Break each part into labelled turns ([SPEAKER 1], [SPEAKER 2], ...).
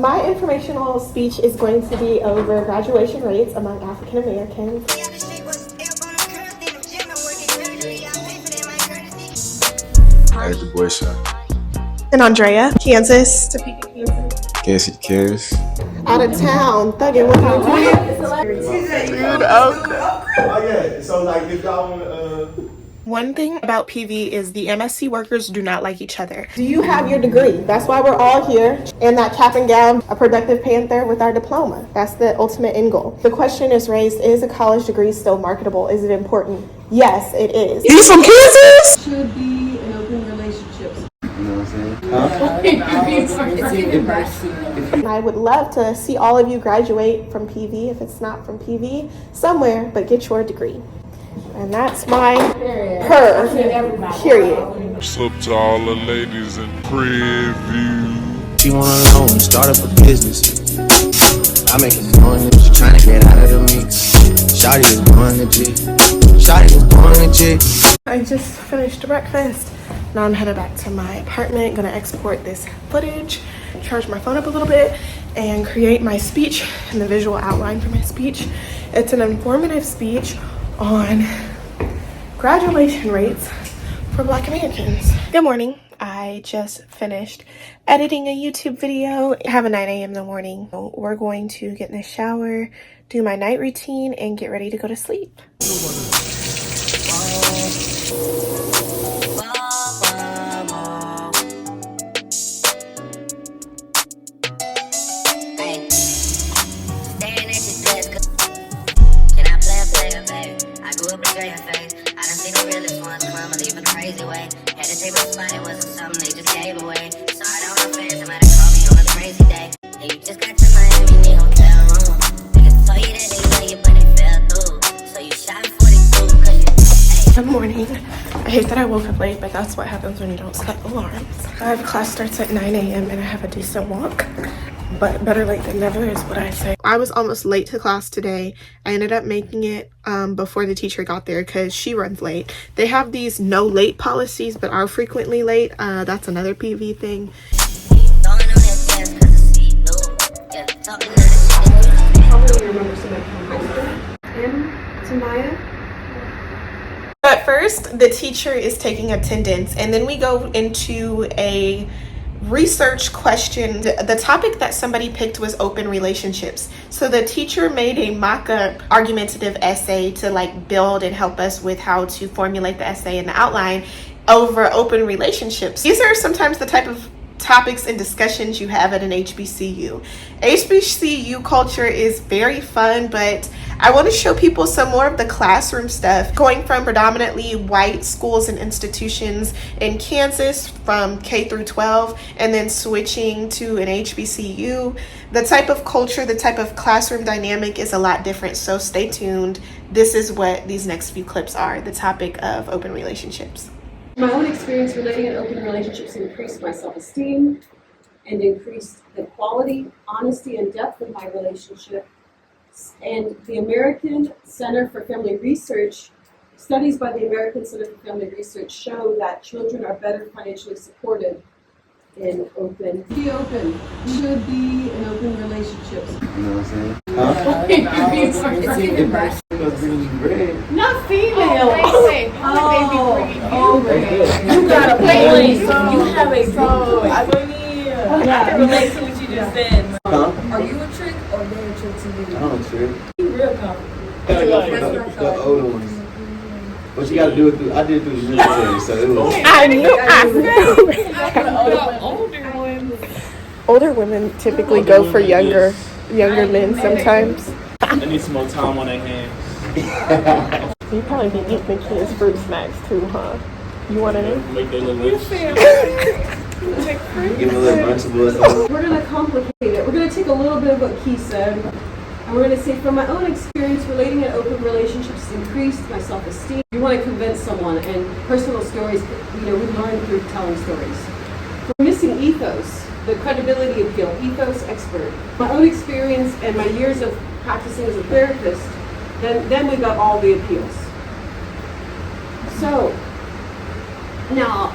[SPEAKER 1] My informational speech is going to be over graduation rates among African Americans.
[SPEAKER 2] At the boy shop.
[SPEAKER 1] And Andrea, Kansas.
[SPEAKER 2] Guess he cares.
[SPEAKER 1] Out of town, thugging with her. Dude,
[SPEAKER 2] Oh yeah. So like if y'all wanna
[SPEAKER 1] One thing about PV is the MSC workers do not like each other. Do you have your degree? That's why we're all here in that cap and gown, a productive panther with our diploma. That's the ultimate end goal. The question is raised, is a college degree still marketable? Is it important? Yes, it is.
[SPEAKER 2] You from Kansas?
[SPEAKER 3] Should be in open relationships.
[SPEAKER 2] You know what I'm saying?
[SPEAKER 1] I would love to see all of you graduate from PV, if it's not from PV, somewhere, but get your degree. And that's my period.
[SPEAKER 4] What's up to all the ladies in preview?
[SPEAKER 5] She wanna loan, start up a business. I make it knowing that she tryna get out of the mix. Shawty is born legit. Shawty is born legit.
[SPEAKER 1] I just finished breakfast. Now I'm headed back to my apartment. Gonna export this footage, charge my phone up a little bit, and create my speech and the visual outline for my speech. It's an informative speech on graduation rates for Black Americans. Good morning. I just finished editing a YouTube video. I have a 9 a.m. in the morning. We're going to get in the shower, do my night routine, and get ready to go to sleep. Good morning. I hate that I woke up late, but that's what happens when you don't set alarms. I have class starts at 9 a.m. and I have a decent walk, but better late than never is what I say. I was almost late to class today. I ended up making it before the teacher got there because she runs late. They have these no late policies, but are frequently late. That's another PV thing. Probably remember somebody from high school. Tamaya. But first, the teacher is taking attendance, and then we go into a research question. The topic that somebody picked was open relationships. So the teacher made a mock-up argumentative essay to like build and help us with how to formulate the essay and the outline over open relationships. These are sometimes the type of topics and discussions you have at an HBCU. HBCU culture is very fun, but I want to show people some more of the classroom stuff, going from predominantly white schools and institutions in Kansas from K through 12 and then switching to an HBCU. The type of culture, the type of classroom dynamic is a lot different, so stay tuned. This is what these next few clips are, the topic of open relationships.
[SPEAKER 3] My own experience relating in open relationships increased my self-esteem and increased the quality, honesty, and depth of my relationship. And the American Center for Family Research, studies by the American Center for Family Research show that children are better financially supported in open. Be open. Should be in open relationships.
[SPEAKER 2] You know what I'm saying?
[SPEAKER 3] Not female.
[SPEAKER 6] You got a point. You have a point. I can relate to what you just said. Are you a trick or they're a trick to you?
[SPEAKER 2] I'm a trick.
[SPEAKER 6] You real confident.
[SPEAKER 2] Gotta go for the older ones. What you gotta do it through, I did it through the military, so it was.
[SPEAKER 1] I knew.
[SPEAKER 6] Older ones.
[SPEAKER 1] Older women typically go for younger men sometimes.
[SPEAKER 7] They need some more time on their hands.
[SPEAKER 1] You probably be eating the kids' fruit snacks too, huh? You want to know?
[SPEAKER 7] Make their little lips.
[SPEAKER 2] Give them a little Lunchables.
[SPEAKER 3] We're going to complicate it. We're going to take a little bit of what Key said, and we're going to say, from my own experience, relating in open relationships increased my self-esteem. You want to convince someone, and personal stories, we learn through telling stories. We're missing ethos, the credibility appeal, ethos expert. My own experience and my years of practicing as a therapist, then we got all the appeals. So, now,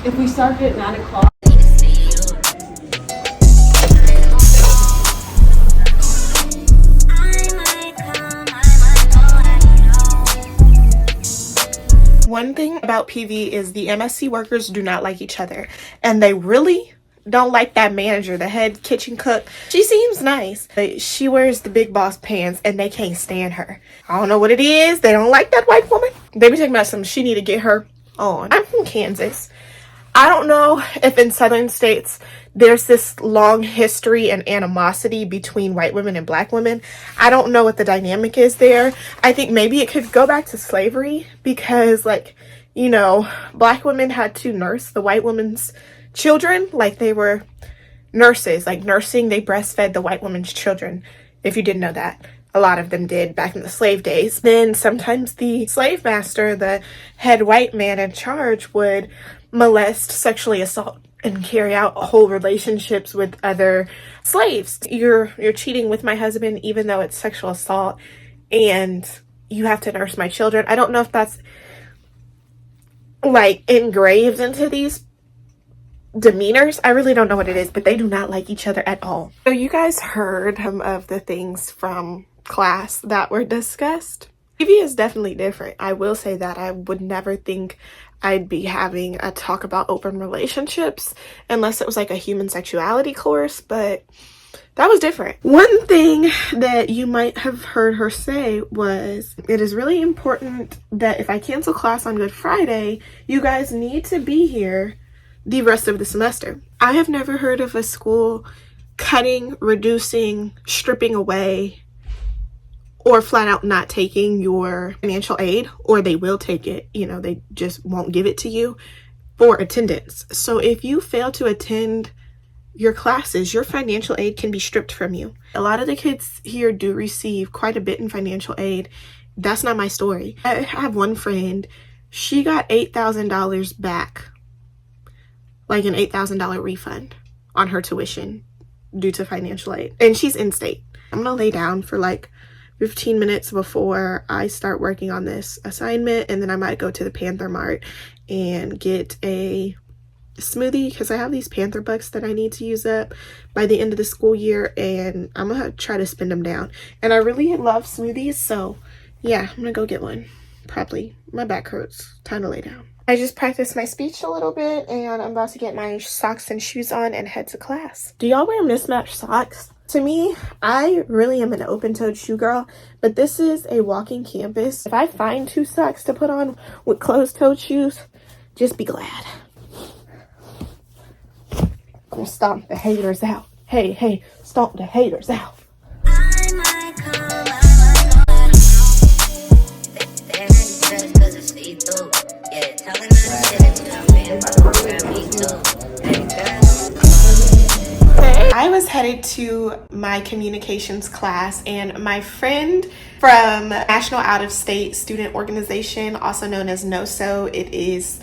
[SPEAKER 3] if we started at 9 o'clock,
[SPEAKER 1] One thing about PV is the MSC workers do not like each other, and they really don't like that manager, the head kitchen cook. She seems nice, but she wears the big boss pants and they can't stand her. I don't know what it is. They don't like that white woman. They be talking about something she need to get her on. I'm from Kansas. I don't know if in southern states there's this long history and animosity between white women and black women. I don't know what the dynamic is there. I think maybe it could go back to slavery because, like, you know, black women had to nurse the white woman's children like they were nurses. Like nursing, they breastfed the white woman's children. If you didn't know that, a lot of them did back in the slave days. Then sometimes the slave master, the head white man in charge, would molest, sexually assault, and carry out whole relationships with other slaves. You're cheating with my husband even though it's sexual assault, and you have to nurse my children. I don't know if that's like engraved into these demeanors. I really don't know what it is, but they do not like each other at all. So you guys heard some of the things from class that were discussed. TV is definitely different. I will say that. I would never think I'd be having a talk about open relationships unless it was like a human sexuality course, but that was different. One thing that you might have heard her say was, it is really important that if I cancel class on Good Friday, you guys need to be here the rest of the semester. I have never heard of a school cutting, reducing, stripping away, or flat out not taking your financial aid, or they will take it, you know, they just won't give it to you for attendance. So if you fail to attend your classes, your financial aid can be stripped from you. A lot of the kids here do receive quite a bit in financial aid. That's not my story. I have one friend, she got $8,000 back, like an $8,000 refund on her tuition due to financial aid. And she's in state. I'm gonna lay down for like 15 minutes before I start working on this assignment, and then I might go to the Panther Mart and get a smoothie because I have these Panther bucks that I need to use up by the end of the school year, and I'm gonna try to spend them down. And I really love smoothies, so yeah, I'm gonna go get one. Probably. My back hurts. Time to lay down. I just practiced my speech a little bit, and I'm about to get my socks and shoes on and head to class. Do y'all wear mismatched socks? To me, I really am an open-toed shoe girl, but this is a walking campus. If I find 2 socks to put on with closed-toed shoes, just be glad. I'm gonna stomp the haters out. Hey, stomp the haters out. I was headed to my communications class, and my friend from National Out-of-State Student Organization, also known as NOSO, it is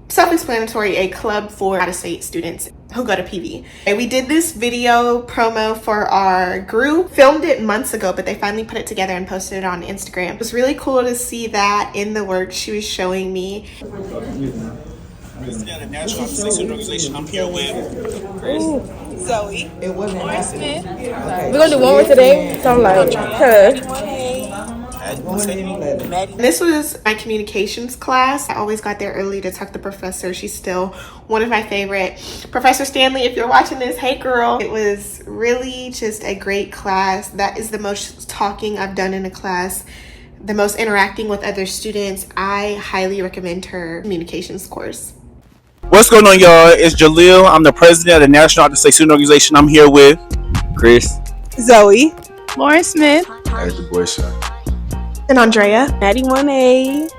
[SPEAKER 1] self-explanatory, a club for out-of-state students who go to PV. We did this video promo for our group, filmed it months ago, but they finally put it together and posted it on Instagram. It was really cool to see that in the work she was showing me.
[SPEAKER 8] The National Out-of-State Student Organization. I'm here with Chris. Zoe. It wasn't Smith. Okay.
[SPEAKER 6] We're gonna do one more today, so I'm like,
[SPEAKER 1] This was my communications class. I always got there early to talk to the professor. She's still one of my favorite. Professor Stanley, if you're watching this, hey girl. It was really just a great class. That is the most talking I've done in a class, the most interacting with other students. I highly recommend her communications course.
[SPEAKER 8] What's going on, y'all? It's Jaleel. I'm the president of the National Out-of-State Student Organization. I'm here with
[SPEAKER 2] Chris.
[SPEAKER 9] Zoe. Lauren Smith.
[SPEAKER 2] That's the boy shot.
[SPEAKER 1] And Andrea.
[SPEAKER 9] Maddie Monet.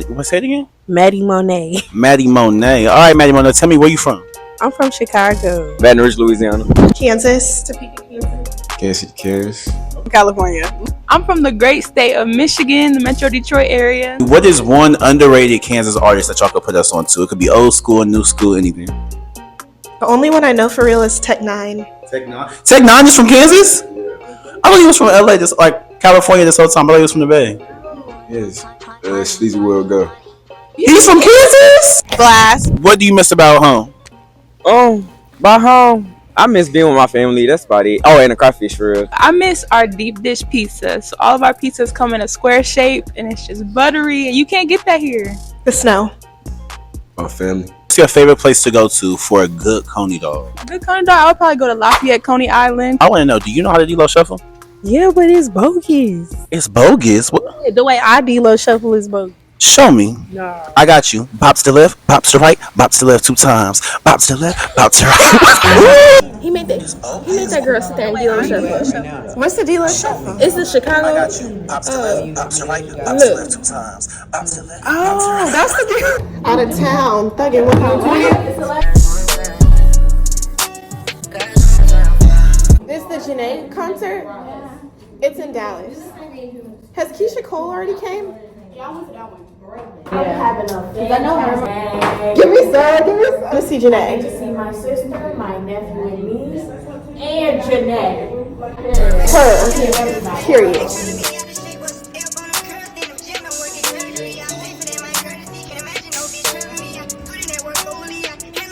[SPEAKER 8] What's that again?
[SPEAKER 9] Maddie Monet.
[SPEAKER 8] Maddie Monet. All right, Maddie Monet. Tell me where you from.
[SPEAKER 9] I'm from Chicago.
[SPEAKER 2] Baton Rouge, Louisiana.
[SPEAKER 1] Kansas.
[SPEAKER 2] Kansas.
[SPEAKER 9] California.
[SPEAKER 10] I'm from the great state of Michigan, the Metro Detroit area.
[SPEAKER 8] What is one underrated Kansas artist that y'all could put us on to? It could be old school, new school, anything.
[SPEAKER 1] The only one I know for real is Tech Nine.
[SPEAKER 8] Tech Nine is from Kansas? I thought he was from LA, just like California this whole time. I thought he was from the Bay.
[SPEAKER 2] Yes. Sleazy World Go.
[SPEAKER 8] He's from Kansas?
[SPEAKER 9] Glass.
[SPEAKER 8] What do you miss about home?
[SPEAKER 9] By home,
[SPEAKER 11] I miss being with my family. That's about it. Oh, and a crawfish for real.
[SPEAKER 10] I miss our deep dish pizza. So all of our pizzas come in a square shape and it's just buttery and you can't get that here.
[SPEAKER 1] The snow.
[SPEAKER 2] My family.
[SPEAKER 8] What's your favorite place to go to for a good coney dog?
[SPEAKER 10] Good Coney dog, I would probably go to Lafayette, Coney Island.
[SPEAKER 8] I want to know, do you know how to D-Lo shuffle?
[SPEAKER 9] Yeah, but it's bogus.
[SPEAKER 8] It's bogus. What?
[SPEAKER 9] The way I D-Lo shuffle is bogus.
[SPEAKER 8] Show me.
[SPEAKER 9] Nah.
[SPEAKER 8] I got you. Bops to left, bops to right, bops to left 2 times. Bops to left, bops to right.
[SPEAKER 6] He made that girl sit there and D-Lo shuffle.
[SPEAKER 1] What's the D-Lo shuffle?
[SPEAKER 6] It's the Chicago.
[SPEAKER 8] I got you. Bops to left, bops to right, bops to left 2 times. Bops to left.
[SPEAKER 1] Oh, that's the deal. Out of town, thugging with This is the Janae concert. It's in Dallas. Has Keisha Cole already came? Give me some. Let's see Janae.
[SPEAKER 6] To see my sister, my nephew and niece, and Jeanette.
[SPEAKER 1] Her. Period.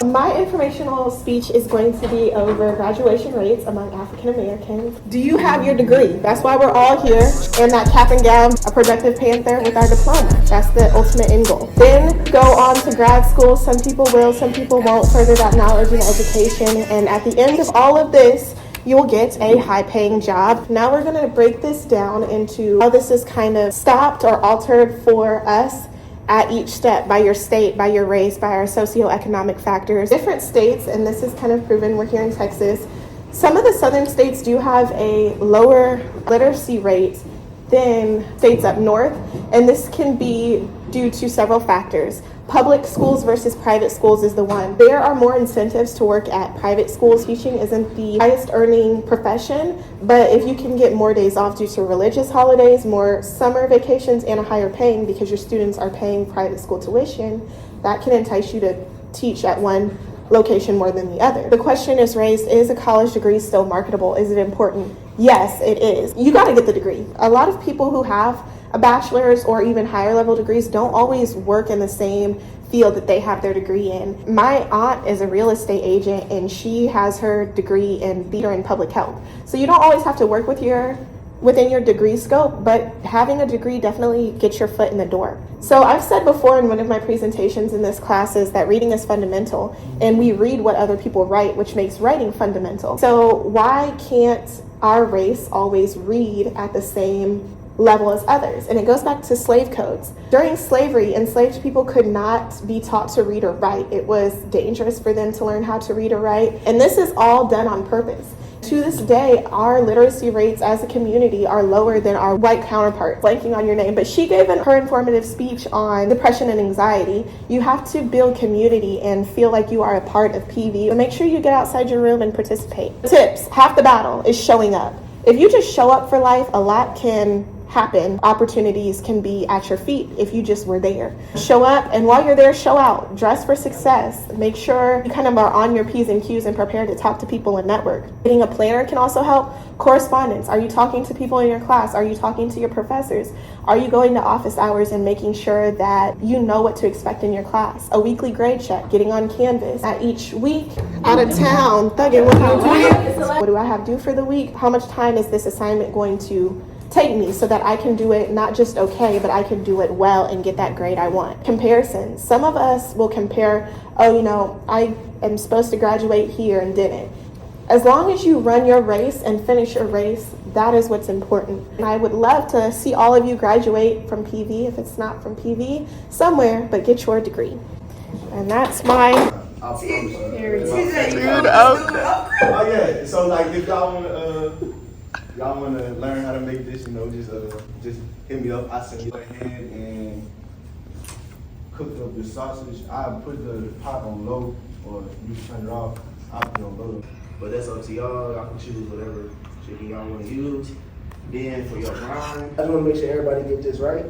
[SPEAKER 1] My informational speech is going to be over graduation rates among African Americans. Do you have your degree? That's why we're all here in that cap and gown, a productive panther with our diploma. That's the ultimate end goal. Then go on to grad school. Some people will, some people won't further that knowledge and education. And at the end of all of this, you will get a high-paying job. Now we're going to break this down into how this is kind of stopped or altered for us at each step, by your state, by your race, by our socioeconomic factors. Different states, and this is kind of proven, we're here in Texas, some of the southern states do have a lower literacy rate than states up north, and this can be due to several factors. Public schools versus private schools is the one. There are more incentives to work at private schools. Teaching isn't the highest earning profession, but if you can get more days off due to religious holidays, more summer vacations, and a higher paying because your students are paying private school tuition, that can entice you to teach at one location more than the other. The question is raised, is a college degree still marketable? Is it important? Yes, it is. You gotta get the degree. A lot of people who have a bachelor's or even higher level degrees don't always work in the same field that they have their degree in. My aunt is a real estate agent and she has her degree in theater and public health. So you don't always have to work within your degree scope, but having a degree definitely gets your foot in the door. So I've said before in one of my presentations in this class is that reading is fundamental, and we read what other people write, which makes writing fundamental. So why can't our race always read at the same level as others? And it goes back to slave codes. During slavery, enslaved people could not be taught to read or write. It was dangerous for them to learn how to read or write. And this is all done on purpose. To this day, our literacy rates as a community are lower than our white counterparts. Blanking on your name, but she gave her informative speech on depression and anxiety. You have to build community and feel like you are a part of PV. So make sure you get outside your room and participate. Tips: half the battle is showing up. If you just show up for life, a lot can happen. Opportunities can be at your feet if you just were there. Show up, and while you're there, show out. Dress for success. Make sure you kind of are on your P's and Q's and prepared to talk to people and network. Getting a planner can also help. Correspondence. Are you talking to people in your class? Are you talking to your professors? Are you going to office hours and making sure that you know what to expect in your class? A weekly grade check, getting on Canvas. At each week, out of town, thugging with what do I have due for the week? How much time is this assignment going to take me so that I can do it not just okay, but I can do it well and get that grade I want. Comparisons. Some of us will compare, I am supposed to graduate here and didn't. As long as you run your race and finish your race, that is what's important. And I would love to see all of you graduate from PV, if it's not from PV, somewhere, but get your degree. And that's my...
[SPEAKER 2] Oh yeah, so like if y'all wanna learn how to make this, just hit me up. I send you a hand and cook up the sausage. I put the pot on low, or you turn it off. I put it on low. But that's up to y'all. Y'all can choose whatever chicken y'all wanna use. Then for your brine, I just wanna make sure everybody get this right.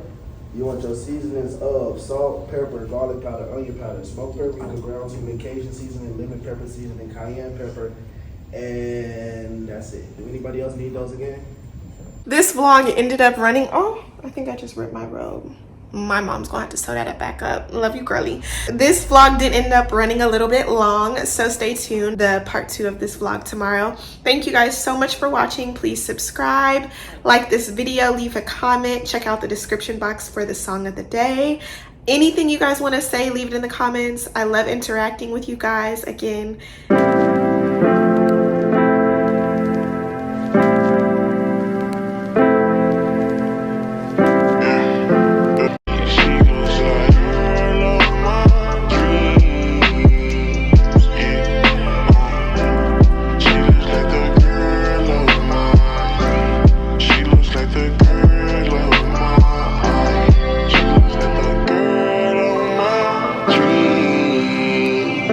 [SPEAKER 2] You want your seasonings of salt, pepper, garlic powder, onion powder, smoked paprika, ground cumin, Cajun seasoning, lemon pepper seasoning, cayenne pepper, and that's it. Do anybody else need those again?
[SPEAKER 1] This vlog ended up running, I think I just ripped my robe. My mom's gonna have to sew that back up. Love you, girly. This vlog did end up running a little bit long, so stay tuned. The part 2 of this vlog tomorrow. Thank you guys so much for watching. Please subscribe, like this video, leave a comment, check out the description box for the song of the day. Anything you guys want to say, leave it in the comments. I love interacting with you guys. Again,